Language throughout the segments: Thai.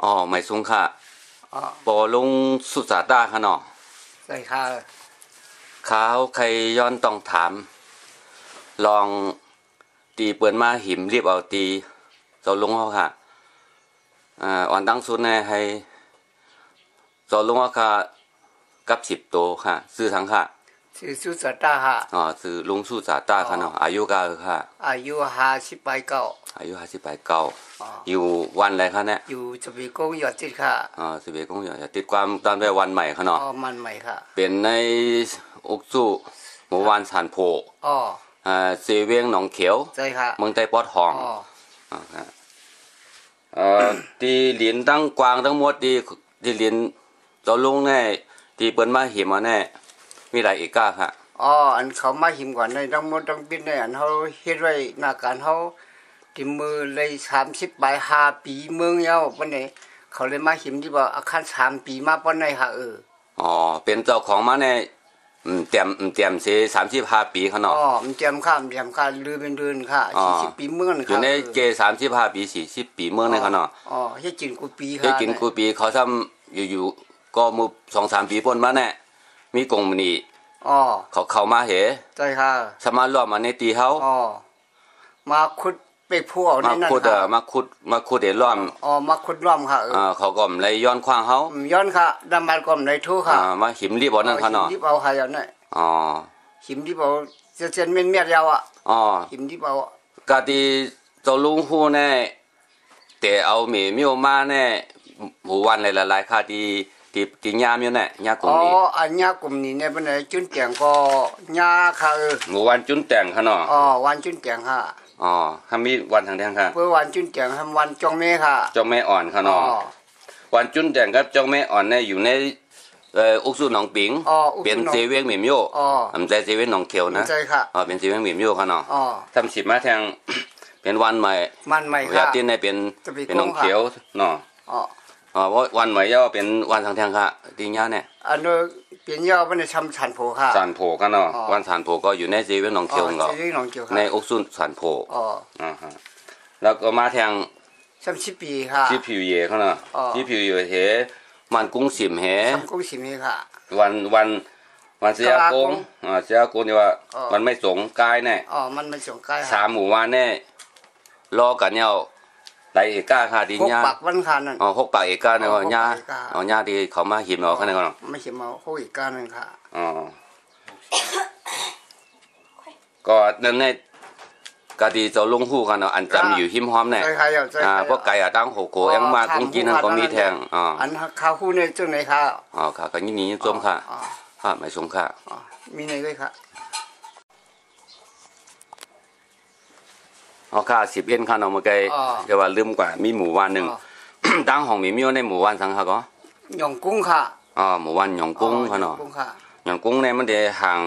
อ๋อไม่สงค่ะปอลงสุสาตาค่ะเนาะใช่ค่ะข้าวใครย้อนต้องถาม ลองตีเปิดมาหิมรีบเอาตีเจ้าลุงเขาค่ะอ่อนตั้งสุดในให้เจ้าลุงเขาค่ะกับ10 โตค่ะซื้อทั้งค่ะชื่อสุสาตาค่ะซื้อลุงสุสาตาค่ะเนาะอายุก็ค่ะอายุ59อายุ59อยู่วันอะไรคะเนี่ยอยู่สวีกงหยอดจิตค่ะสวีกงหยอดติดความตามด้วยวันใหม่ค่ะเนาะวันใหม่ค่ะเป็นในอุกสู้หมู่บ้านสันโพเซเวียงหนองเขียวใช่ค่ะเมืองไต้ปอดทองที่เหรียญตั้งกวางทั้งหมดที่เหรียญเจ้าลุงเนี่ยที่เปิ้นมาหิมมาแน่มีหลายเอกาค่ะอันเขามาหิมก่อนในทั้งหมดทั้งปีในอันเขาเฮ็ดไว้หน้าการเขาที่มือเลย30 ใบ5 ปีเมืองเยาปานนี้เขาเลยมาหิมที่ว่าอาคาร3 ปีมาปานไหนค่ะเป็นเจ้าของมาแน่เตรียมสิ35 ปีเขาเนาะเตรียมค่ะลือเป็นเดือนค่ะ40 ปีเมืองค่ะอยู่ในเก35 ปี40 ปีเมืองในเขาเนาะเฮ็ดกินกูปีค่ะเฮ็ดกินกูปีเขาทำอยู่ก็มือ2-3 ปีป่นมาแน่มีกงมณีเขาเข้ามาเหใช่ค่ะสามารถรวมมาในตีเฮามาขุดไปพวกในนั้นค่ะมาขุดได้ล้อมมาขุดล้อมค่ะเขาก็เลยย้อนขวางเฮาย้อนค่ะดำบัดก็เลยทูค่ะมาหิมรีบเอานั่นค่ะเนาะหิมรีบเอาค่ะอย่างนั้นหิมรีบเอาเส้นเม็ดยาวหิมรีบเอากะที่เจ้าลุงฮู้แน่แต่เอาเมมิวมาแน่หมู่วันหลายๆค่ะที่ญามีเนี่ยญากลุ่มนี้อันญากลุ่มนี้เนี่ยเป็นจุนแตงก็ญาค่ะหมู่วันจุนแตงค่ะเนาะวันจุนแตงค่ะถ้ามีวันทางแดงค่ะเพื่อวันจุนแตงทำวันจองแม่ค่ะจองแม่อ่อนค่ะเนาะวันจุนแตงกับจองแม่อ่อนเนี่ยอยู่ในอุกสุหนองปิงเป็นเซเว่นเหมียมโยมันใจเซเว่นหนองเขียวนะใช่ค่ะเป็นเซเว่นเหมียมโยค่ะเนาะทำ10 มาแทงเป็นวันใหม่ค่ะที่ในเป็นหนองเขียวเนาะว่าวันใหม่ย่อเป็นวันทางแทงค่ะตีญาเนี่ยอันนี้เป็นย่อเป็นชำสันโผค่ะสันโผกันเนาะวันสันโผก็อยู่ในเซเว่นหนองเขียวเนาะในอุกสุสันโผแล้วก็มาแทง10 ปีค่ะที่ผิวเย่เขาเนาะที่ผิวเย่เหมันกุ้งสิมเหกุ้งสิมค่ะวันเสียกงเสียกงนี่ว่ามันไม่สงกายแน่มันไม่สงกาย3 หมู่วันแน่รอกันเนี่ยหลายเอกาค่ะดีญา6 ปากวันคันนั่น6 ปากเอกาเนี่ยญาญาที่เขามาหิมเอาคั่นน่ะเนาะไม่หิมเอา6 เอกานั่นค่ะก็นั่นในกะดีเจ้าลุงฮู้กันเนาะอันจำอยู่หิมหอมแน่พวกไก่ตั้งโหโกยังมากุ้งกินนั่นก็มีแทงอันข้าวฮู้ในจังไหนค่ะค่ะก็นี่จมค่ะไม่สงค่ะมีในด้วยค่ะค่ะ11ค่ะเนาะเมื่อกี้จะว่าลืมกว่ามีหมู่บ้านนึงตั้งห้องมีในหมู่บ้านสังค่ะก็หยองกุ้งค่ะหมู่บ้านหยองกุ้งค่ะเนาะหยองกุ้งเนี่ยมันได้ห่าง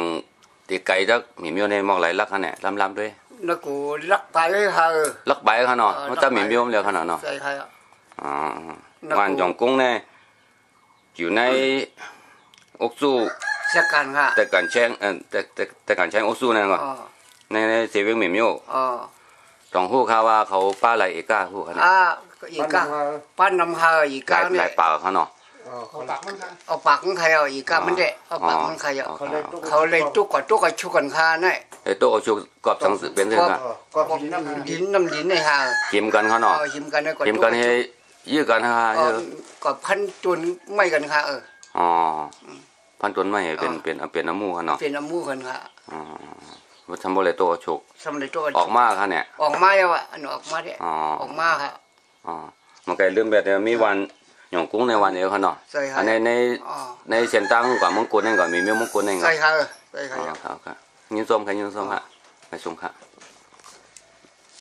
ติไกลจักมีในมอกหลายลักค่ะเนี่ยลำๆด้วยนักกูลักไปค่ะลักไปค่ะเนาะมันจะมีแล้วค่ะเนาะใช่ค่ะบ้านหยองกุ้งเนี่ยอยู่ในอกสู้จักกันค่ะแต่การแช่งแต่การแช่งอกสู้นั่นก็ในเซเว่นมีต้องฮู้ค่ะว่าเขาป้าหลายเอกาฮู้ค่ะอีกาป้านำค่ะอีกาเนี่ยหลายปากเขาเนาะเอาปากของใครอีกามันเด้เอาปากของใครเขาเลยตุกกับชุกันค่ะนี่ตุกกับชุกอบสังสือเป็นจังค่ะกอบน้ำดินนี่ค่ะหิมกันเขาเนาะหิมกันหิมกันให้ยื้อกันค่ะก็พันตุนไม่กันค่ะพันตุนไม่เป็นน้ำมูกค่ะเนาะเป็นน้ำมูกกันค่ะว่าทำบ่เลยตัวฉกออกมาค่ะเนี่ยออกมาแล้วอ่ะอันออกมาเนี่ยออกมาค่ะมันก็ลืมแบบมีวันหยองกุ้งในวันเดียวค่ะเนาะในเส้นตั้งกว่ามงกุฎนั่นก่อนมีมงกุฎนั่นก่อนใช่ค่ะครับยินส้มค่ะไปชมค่ะ